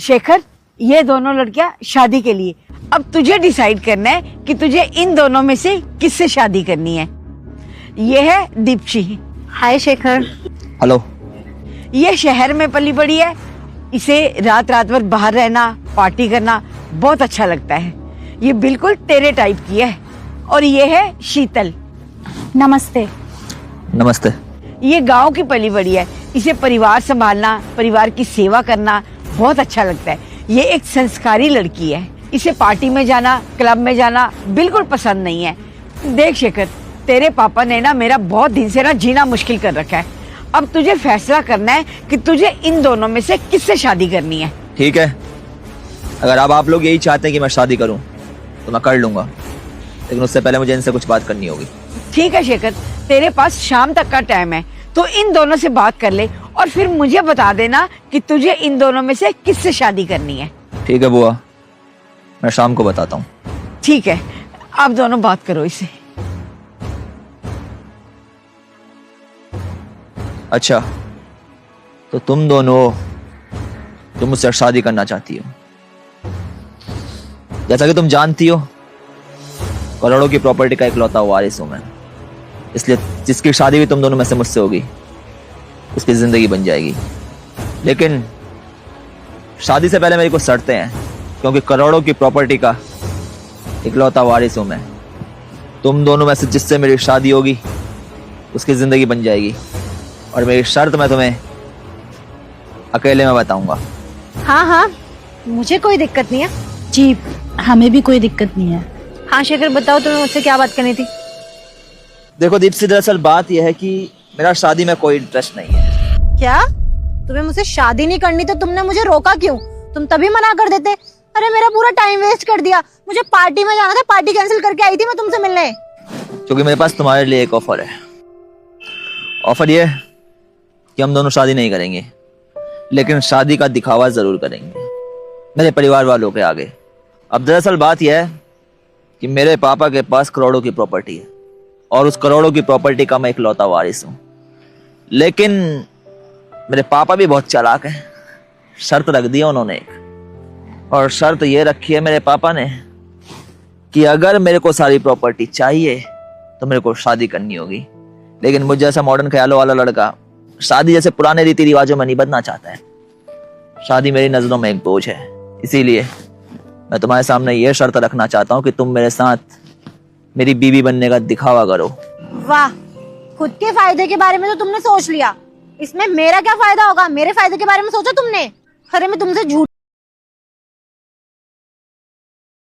शेखर, ये दोनों लड़कियां शादी के लिए। अब तुझे डिसाइड करना है कि तुझे इन दोनों में से किससे शादी करनी है। ये है दीप्ति। हाय शेखर। हेलो। ये शहर में पली बड़ी है, इसे रात रात भर बाहर रहना, पार्टी करना बहुत अच्छा लगता है। ये बिल्कुल तेरे टाइप की है। और ये है शीतल। नमस्ते। नमस्ते। ये गांव की पली बड़ी है, इसे परिवार संभालना, परिवार की सेवा करना बहुत अच्छा लगता है। ये एक संस्कारी लड़की है, इसे पार्टी में जाना, क्लब में जाना बिल्कुल पसंद नहीं है। देख शेखर, तेरे पापा ने ना मेरा बहुत दिन से ना जीना मुश्किल कर रखा है। अब तुझे फैसला करना है कि तुझे इन दोनों में से किससे शादी करनी है। ठीक है, अगर अब आप लोग यही चाहते हैं कि मैं शादी करूं तो मैं कर लूंगा, लेकिन उससे पहले मुझे इनसे कुछ बात करनी होगी। ठीक है शेखर, तेरे पास शाम तक का टाइम है, तो इन दोनों से बात कर ले और फिर मुझे बता देना कि तुझे इन दोनों में से किससे शादी करनी है। ठीक है बुआ, मैं शाम को बताता हूँ। ठीक है, आप दोनों बात करो इसे। अच्छा, तो तुम दोनों तुम मुझसे शादी करना चाहती हो। जैसा कि तुम जानती हो, करोड़ों की प्रॉपर्टी का इकलौता वारिस हूं मैं, इसलिए जिसकी शादी भी तुम दोनों में से मुझसे होगी उसकी जिंदगी बन जाएगी। लेकिन शादी से पहले मेरी कुछ शर्तें हैं, क्योंकि करोड़ों की प्रॉपर्टी का इकलौता वारिस हूं मैं। तुम दोनों में से जिससे मेरी शादी होगी उसकी जिंदगी बन जाएगी, और मेरी शर्त मैं तुम्हें अकेले में बताऊंगा। हाँ हाँ, मुझे कोई दिक्कत नहीं है। जी, हमें भी कोई दिक्कत नहीं है। हाँ शेखर, बताओ तुम्हें मुझसे क्या बात करनी थी। देखो दीप्ति, दरअसल बात यह है कि मेरा शादी में कोई इंटरेस्ट नहीं है। क्या तुम्हें मुझसे शादी नहीं करनी तो तुमने मुझे रोका क्यों? तुम तभी मना कर देते। अरे मेरा पूरा टाइम वेस्ट कर दिया। मुझे पार्टी में जाना था, पार्टी कैंसिल करके आई थी मैं तुमसे मिलने। क्योंकि मेरे पास तुम्हारे लिए एक ऑफर है। ऑफर ये है कि हम दोनों शादी नहीं करेंगे, लेकिन शादी का दिखावा जरूर करेंगे मेरे परिवार वालों के आगे। अब दरअसल बात यह है कि मेरे पापा के पास करोड़ों की प्रॉपर्टी है, और उस करोड़ों की प्रॉपर्टी का मैं इकलौता वारिस हूं। लेकिन मेरे पापा भी बहुत चालाक हैं। शर्त रख दी उन्होंने एक, और शर्त ये रखी है मेरे पापा ने कि अगर मेरे को सारी प्रॉपर्टी चाहिए तो मेरे को शादी करनी होगी। लेकिन मुझ जैसा मॉडर्न ख्यालों वाला लड़का शादी जैसे पुराने रीति रिवाजों में नहीं बदलना चाहता है। शादी मेरी नजरों में एक बोझ है, इसीलिए मैं तुम्हारे सामने ये शर्त रखना चाहता हूँ कि तुम मेरे साथ मेरी बीवी बनने का दिखावा करो। वाह, खुद के फायदे के बारे में तो तुमने सोच लिया, इसमें मेरा क्या फायदा होगा? मेरे फायदे के बारे में सोचा तुमने? अरे मैं तुमसे झूठ